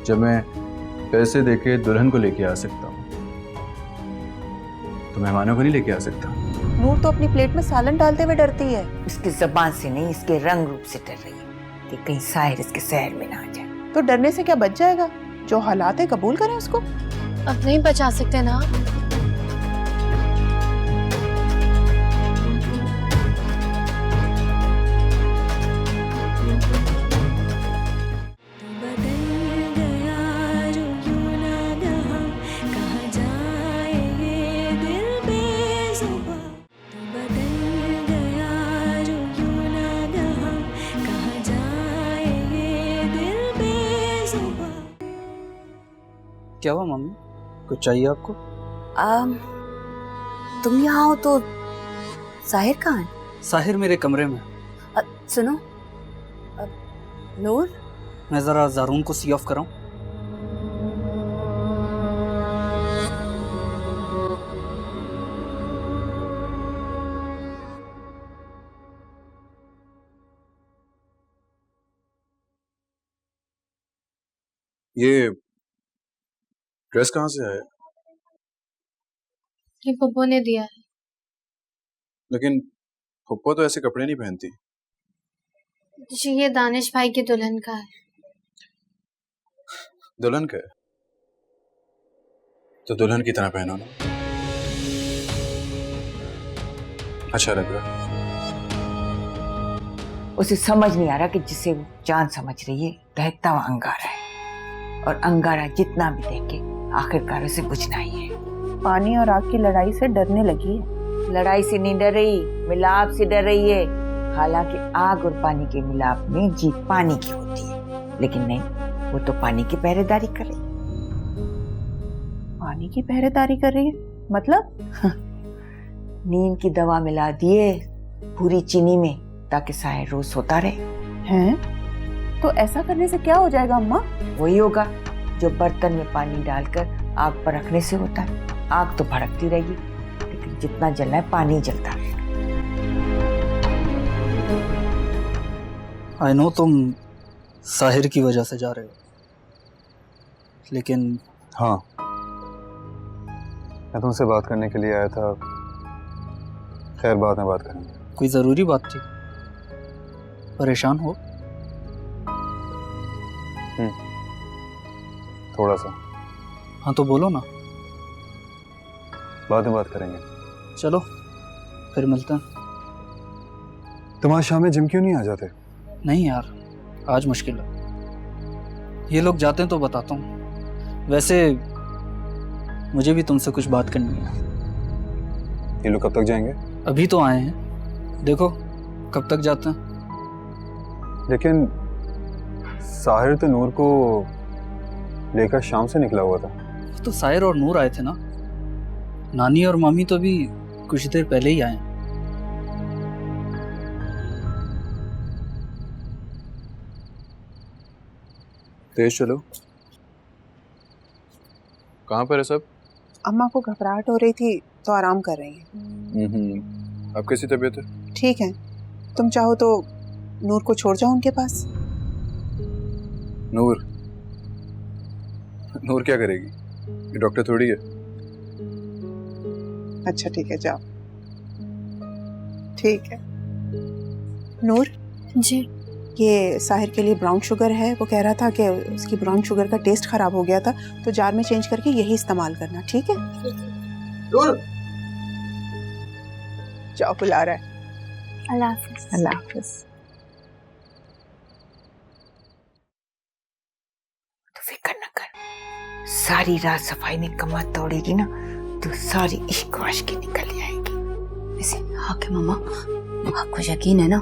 जब मैं पैसे देके दुल्हन को लेके आ सकता हूँ तो मेहमानों को नहीं लेके आ सकता? नूर तो अपनी प्लेट में सालन डालते हुए डरती है। इसकी जुबान से नहीं, इसके रंग रूप से डर रही है कि कहीं साहिर इसके शहर में ना आ जाए। तो डरने से क्या बच जाएगा? जो हालात है कबूल करें उसको। अब नहीं बचा सकते ना। क्या हुआ मम्मी, कुछ चाहिए आपको? तुम यहाँ हो तो साहिर कहाँ है? साहिर मेरे कमरे में। सुनो, नूर, मैं जरा ज़ारून को सी ऑफ कराऊं? ये ड्रेस कहाँ से आया? ये पप्पू ने दिया है। लेकिन पप्पो तो ऐसे कपड़े नहीं पहनती। जी ये दानिश भाई की दुल्हन का है। दुल्हन का है तो दुल्हन की तरह पहनो ना, अच्छा लग रहा। उसे समझ नहीं आ रहा कि जिसे वो जान समझ रही है दहकता हुआ अंगारा है, और अंगारा जितना भी देखे आखिरकार उसे बुझना ही है। पानी और आग की लड़ाई से डरने लगी है। लड़ाई से नहीं डर रही, मिलाप से डर रही है। हालांकि आग और पानी के मिलाप में जीत पानी की होती है, लेकिन नहीं, वो तो पानी की पहरेदारी कर रही है। पानी की पहरेदारी कर रही है मतलब? नींद की दवा मिला दिए पूरी चीनी में ताकि साहिर रोज सोता रहे। हैं? तो ऐसा करने से क्या हो जाएगा अम्मा? वही होगा जो बर्तन में पानी डालकर आग पर रखने से होता है। आग तो भड़कती रहेगी, लेकिन जितना जलना है पानी जलता रहेगा। आई नो तुम साहिर की वजह से जा रहे हो, लेकिन हाँ, मैं तुमसे बात करने के लिए आया था। खैर बाद में बात करेंगे। कोई ज़रूरी बात थी? परेशान हो? थोड़ा सा। हाँ तो बोलो ना। बाद में बात करेंगे। चलो फिर मिलते हैं। तुम आज शाम में जिम क्यों नहीं आ जाते? नहीं यार, आज मुश्किल है। ये लोग जाते हैं तो बताता हूँ। वैसे मुझे भी तुमसे कुछ बात करनी है। ये लोग कब तक जाएंगे? अभी तो आए हैं, देखो कब तक जाते हैं। लेकिन साहिर तो नूर को लेकर शाम से निकला हुआ था। तो साहिर और नूर आए थे ना, नानी और मामी तो भी कुछ देर पहले ही आए। तेज चलो। कहाँ पर है सब? अम्मा को घबराहट हो रही थी तो आराम कर रही हैं। अब कैसी तबीयत है? ठीक है, तुम चाहो तो नूर को छोड़ जाओ उनके पास। नूर? नूर क्या करेगी? ये डॉक्टर थोड़ी है। अच्छा ठीक है, जाओ। ठीक है। नूर जी ये साहिर के लिए ब्राउन शुगर है। वो कह रहा था कि उसकी ब्राउन शुगर का टेस्ट खराब हो गया था, तो जार में चेंज करके यही इस्तेमाल करना, ठीक है? नूर! जाओ, बुला रहा है। अल्लाह हाफिज। अल्लाह हाफिज। तो फिक्र न कर, सारी रात सफाई में कमर तोड़ेगी ना तो सारी इश्क वाश्की निकल आएगी। वैसे हाँ के मम्मा, आपको यकीन है ना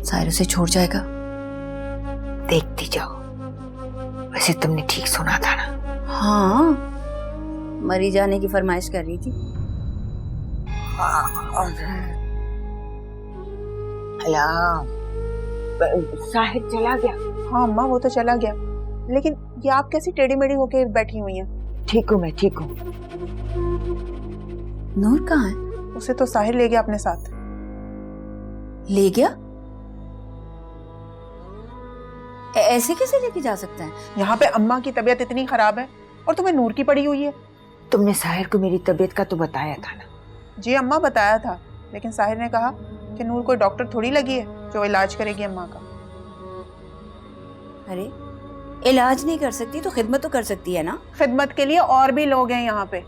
साहिर उसे छोड़ जाएगा? देखती जाओ। वैसे तुमने ठीक सुना था ना? हाँ, मरी जाने की फरमाइश कर रही थी। साहिर चला गया? हाँ अम्मा, वो तो चला गया, लेकिन ये आप कैसी टेढ़ी मेढ़ी होके बैठी हुई हैं? ठीक हूँ मैं, ठीक हूँ। नूर कहाँ है? उसे तो साहिर ले गया अपने साथ। ले गया? ऐसे कैसे लेके जा सकते हैं? यहाँ पे अम्मा की तबीयत इतनी खराब है और तुम्हें नूर की पड़ी हुई है। तुमने साहिर को मेरी तबीयत का तो बताया था ना? जी अम्मा बताया था, लेकिन साहिर ने कहा कि नूर कोई डॉक्टर थोड़ी लगी है जो इलाज करेगी अम्मा का। अरे इलाज नहीं कर सकती तो खिदमत तो कर सकती है ना? खिदमत के लिए और भी लोग हैं यहाँ पे।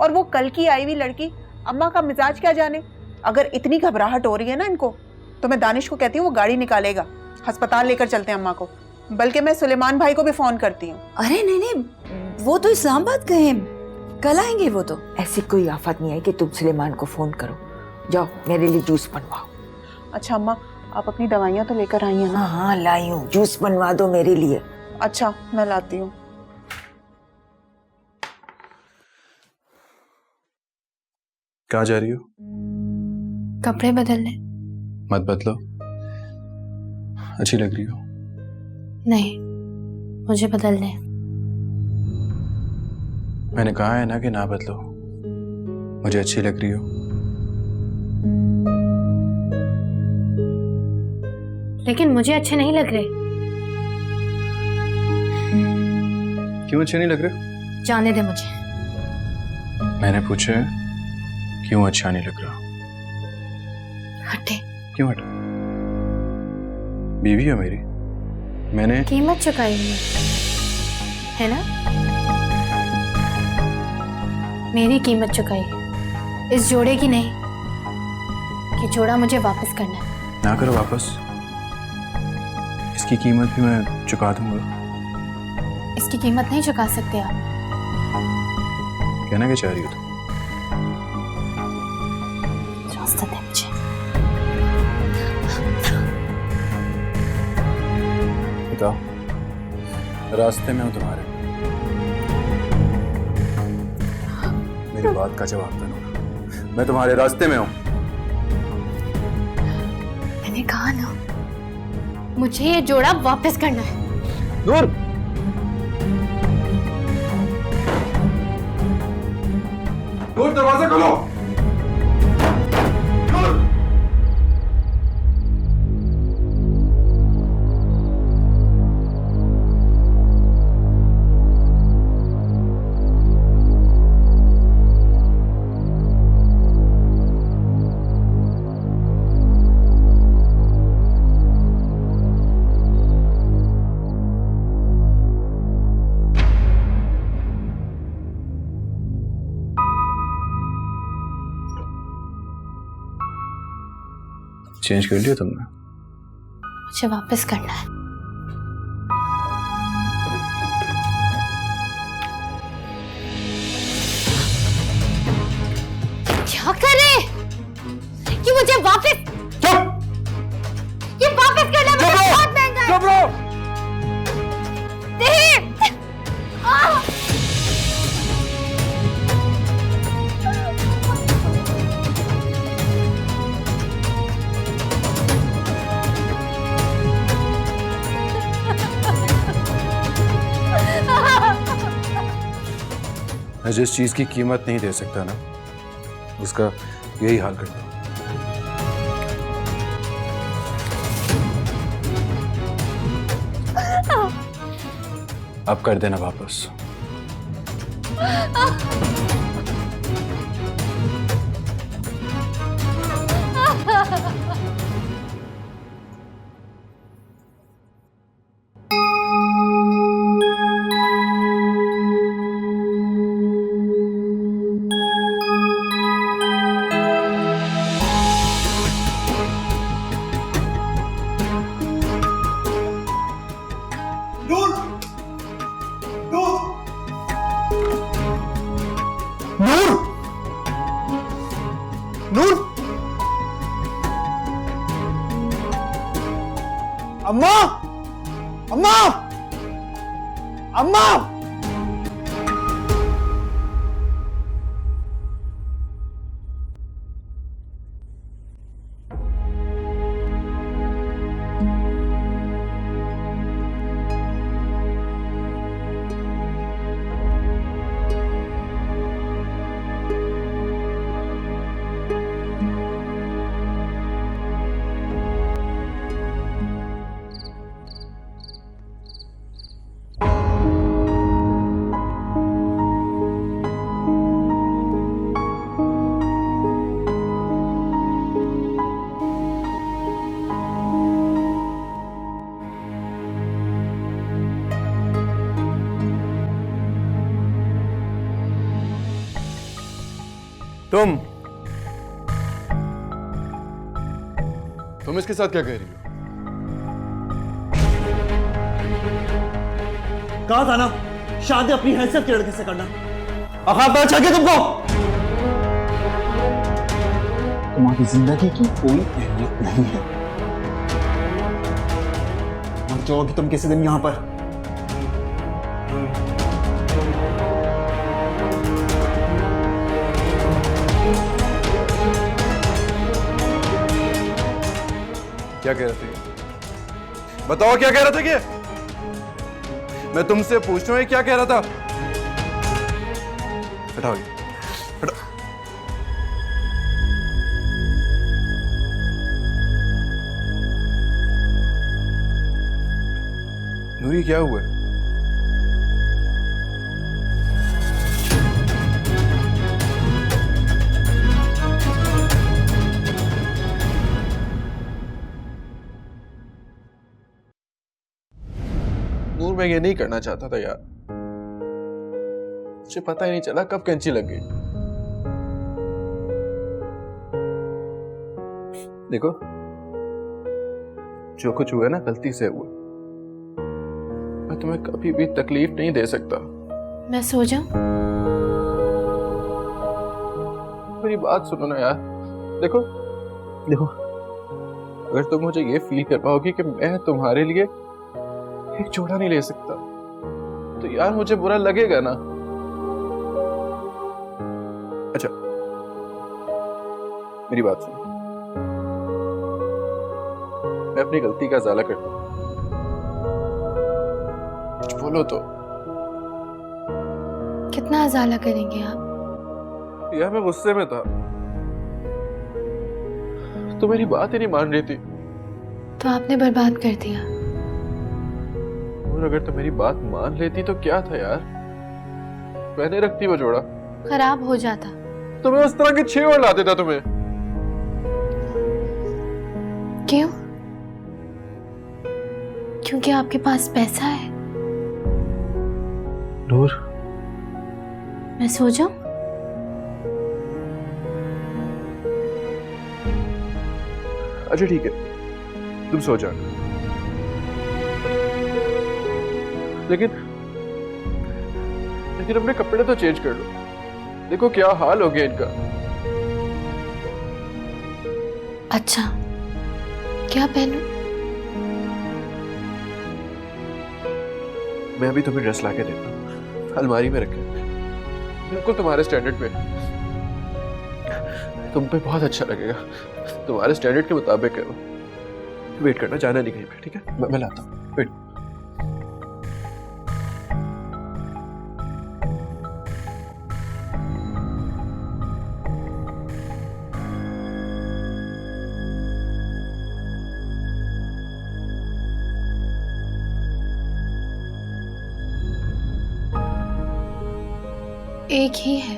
और वो कल की आई हुई लड़की, अम्मा का मिजाज क्या जाने। अगर इतनी घबराहट हो रही है ना इनको, तो मैं दानिश को कहती हूँ वो गाड़ी निकालेगा, अस्पताल लेकर चलते हैं अम्मा को। बल्कि मैं सुलेमान भाई को भी फोन करती हूँ। अरे नहीं नहीं, वो तो इस्लामाबाद गए हैं, कल आएंगे वो तो। ऐसी कोई आफत नहीं है कि तुम सुलेमान को फोन करो। जाओ मेरे लिए जूस बनवाओ। अच्छा अम्मा, आप अपनी दवाइयाँ तो लेकर आई हैं ना? हाँ हाँ लाई हूँ, जूस बनवा दो मेरे लिए। अच्छा मैं लाती हूँ। कहाँ जा रही हो? कपड़े बदलने। मत बदलो, अच्छी लग रही हो। नहीं, मुझे बदलने। मैंने कहा है ना कि ना बदलो, मुझे अच्छी लग रही हो। लेकिन मुझे अच्छे नहीं लग रहे। क्यों अच्छे नहीं लग रहे? जाने दे मुझे। मैंने पूछा है, क्यों अच्छा नहीं लग रहा? हटे। क्यों हटा? बीवी है मेरी, मैंने कीमत चुकाई हुई है ना? मेरी कीमत चुकाई है, इस जोड़े की नहीं। कि जोड़ा मुझे वापस करना है। ना करो वापस, इसकी कीमत भी मैं चुका दूंगा। इसकी कीमत नहीं चुका सकते आप। कहना क्या चाह रही हो तुम? रास्ता दे मुझे। बताओ, रास्ते में हूं तुम्हारे। मेरी बात का जवाब दो नूर, मैं तुम्हारे रास्ते में हूं। मैंने कहा ना, मुझे ये जोड़ा वापस करना है। नूर, नूर दरवाजा खोलो। नूर, चेंज कर लिया तुमने? मुझे वापस करना है। क्या करे? कि मुझे वापस, ये वापस करना मुझे बहुत महंगा है। चुप रहो। नहीं। मैं जिस चीज की कीमत नहीं दे सकता ना, उसका यही हाल करता हूं। अब कर देना वापस। नूर, नूर, अम्मा, अम्मा, अम्मा। तुम इसके साथ क्या कह रही हो? कहा था ना शादी अपनी हैसियत के लड़के से करना। औकात पता चल गया तुमको? तुम्हारी जिंदगी की कोई अहमियत नहीं है। मर जाओगी तुम किसी दिन यहां पर। क्या कह रहे थे? बताओ क्या कह रहे थे? क्या मैं तुमसे पूछ रहा हूं, ये क्या कह रहा था? हटाओ ये, हटाओ। नूरी क्या हुआ? नूर, मैं ये नहीं करना चाहता था यार। मुझे पता ही नहीं चला कब कैंची लग गई। देखो, जो कुछ हुआ ना गलती से हुआ। मैं तुम्हें कभी भी तकलीफ नहीं दे सकता। मैं सो जाऊं? मेरी बात सुनो ना यार। देखो देखो, अगर तुम मुझे ये फील कर पाओगी कि मैं तुम्हारे लिए एक जोड़ा नहीं ले सकता, तो यार मुझे बुरा लगेगा ना। अच्छा, मेरी बात सुनो। मैं अपनी गलती का इजाला करता हूं। कुछ बोलो तो। कितना अजाला करेंगे आप? यार मैं गुस्से में था, तो मेरी बात ही नहीं मान रही थी। तो आपने बर्बाद कर दिया। और अगर तो मेरी बात मान लेती तो क्या था यार, मैंने रखती वो जोड़ा। खराब हो जाता। तो मैं उस तरह के 6 और ला देता तुम्हें। क्यों? क्योंकि आपके पास पैसा है। नूर, मैं सो जाऊं? अच्छा ठीक है, तुम सो जाओ। लेकिन अपने कपड़े तो चेंज कर लो। देखो क्या हाल हो गया इनका। अच्छा, क्या पहनूं? मैं अभी तुम्हें ड्रेस लाके देता हूँ, अलमारी में रखे, बिल्कुल तुम्हारे स्टैंडर्ड पे। तुम पे बहुत अच्छा लगेगा, तुम्हारे स्टैंडर्ड के मुताबिक है वो। वेट करना, जाना नहीं कहीं पे, ठीक है? मैं लाता हूँ, वेट। एक ही है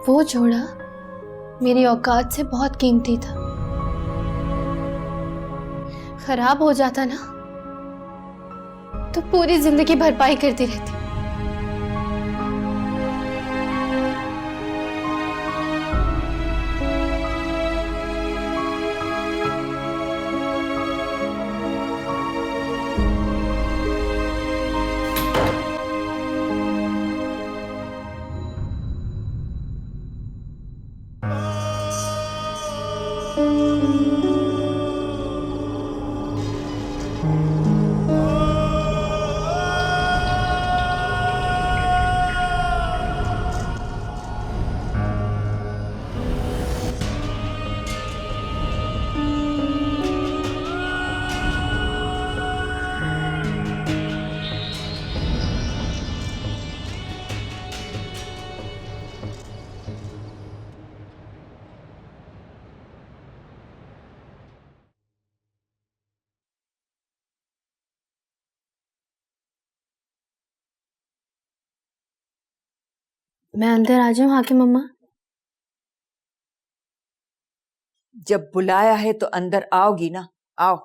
वो जोड़ा, मेरी औकात से बहुत कीमती था। खराब हो जाता ना तो पूरी जिंदगी भरपाई करती रहती। मैं अंदर आ जाऊं हाकिम अम्मा? जब बुलाया है तो अंदर आओगी ना, आओ।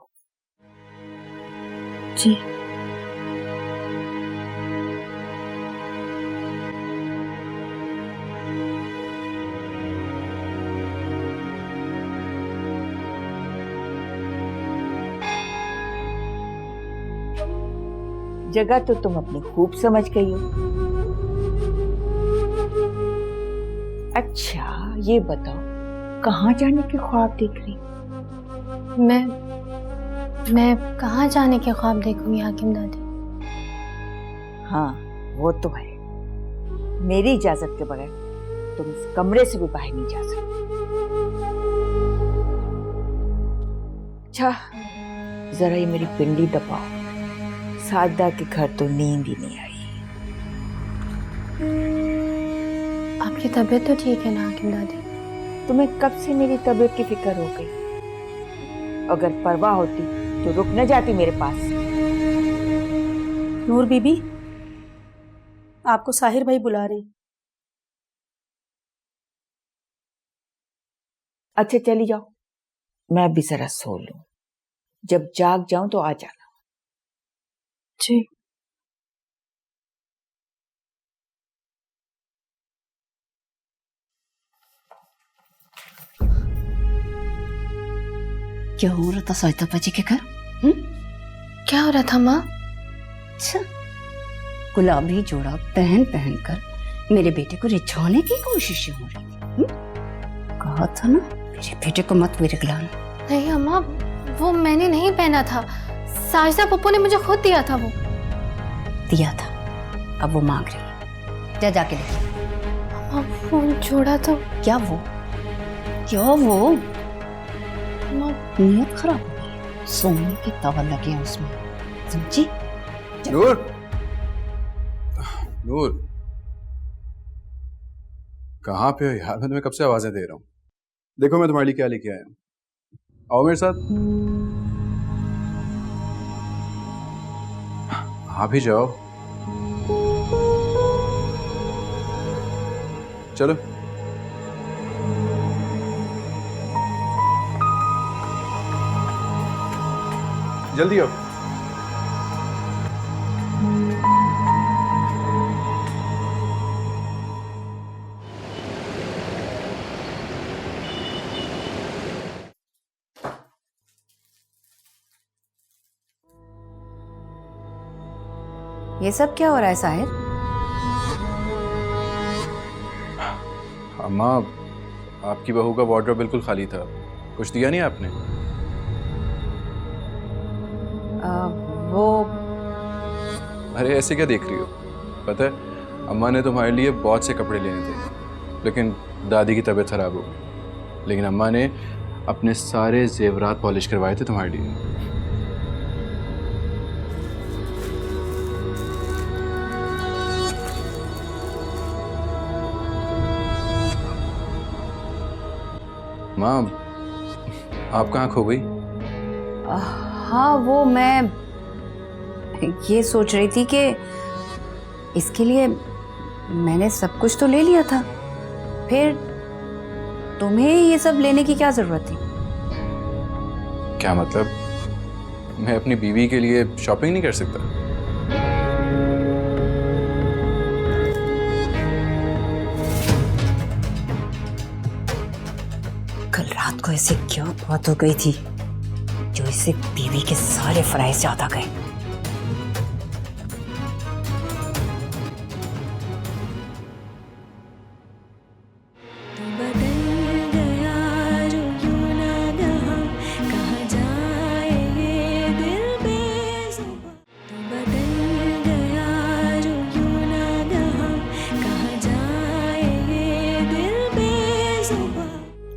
जी। जगह तो तुम अपनी खूब समझ गई हो। अच्छा ये बताओ, कहाँ जाने के ख्वाब देख रही? मैं कहाँ जाने के ख्वाब देखूंगी हाकिम दादी? हाँ वो तो है, मेरी इजाजत के बगैर तुम इस कमरे से भी बाहर नहीं जा सकते। अच्छा जरा ये मेरी पिंडी दबाओ, साजदा के घर तो नींद ही नहीं आई। आपकी तबीयत तो ठीक है ना हाकिम दादी? तुम्हें कब से मेरी तबीयत की फिक्र हो गई? अगर परवाह होती तो रुक न जाती मेरे पास। नूर बीबी, आपको साहिर भाई बुला रहे। अच्छा चली जाओ, मैं भी जरा सो लूं, जब जाग जाऊं तो आ जाना। जी। क्या हो रहा था सविता पाजी के घर? क्या हो रहा था माँ? अच्छा, गुलाबी जोड़ा पहन पहन कर मेरे बेटे को रिझाने की कोशिश हो रही थी। कहा था ना मेरे बेटे को मत मेरे गिलाना। नहीं अम्मा, वो मैंने नहीं पहना था, साजिदा पप्पू ने मुझे खुद दिया था। वो दिया था, अब वो मांग रही है। जा जाके देखिए। अम्मा वो जोड़ा तो क्या वो अम्मा, नीयत खराब हो गई है, सोने की तवा लगे हैं उसमें, समझी? नूर, नूर कहाँ पे हो यार? मैं तुम्हें कब से आवाजें दे रहा हूँ। देखो मैं तुम्हारे लिए क्या लेके आया हूँ, आओ मेरे साथ। आ भी जाओ, चलो। जल्दी आओ। ये सब क्या हो रहा है साहिर? अम्मा, आपकी बहू का वार्डरोब बिल्कुल खाली था, कुछ दिया नहीं आपने? वो अरे ऐसे क्या देख रही हो? पता है अम्मा ने तुम्हारे लिए बहुत से कपड़े लेने थे, लेकिन दादी की तबीयत खराब हो गई। लेकिन अम्मा ने अपने सारे जेवरात पॉलिश करवाए थे तुम्हारे लिए। माँ, आप कहाँ खो गई? हाँ, वो मैं ये सोच रही थी कि इसके लिए मैंने सब कुछ तो ले लिया था, फिर तुम्हें ये सब लेने की क्या जरूरत थी? क्या मतलब? मैं अपनी बीवी के लिए शॉपिंग नहीं कर सकता? कल रात को ऐसे क्या बात हो गई थी जो इसे बीवी के सारे फराइज याद आ गए?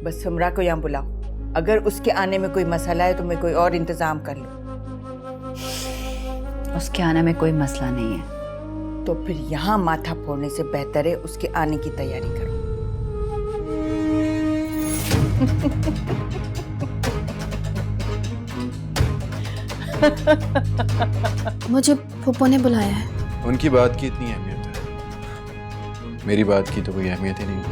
बस हमरा को यहाँ बुलाओ, अगर उसके आने में कोई मसला है तो मैं कोई और इंतजाम कर लूँ। उसके आने में कोई मसला नहीं है। तो फिर यहाँ माथा फोड़ने से बेहतर है उसके आने की तैयारी करो। मुझे पप्पू ने बुलाया है। उनकी बात की इतनी अहमियत है, मेरी बात की तो कोई अहमियत ही नहीं।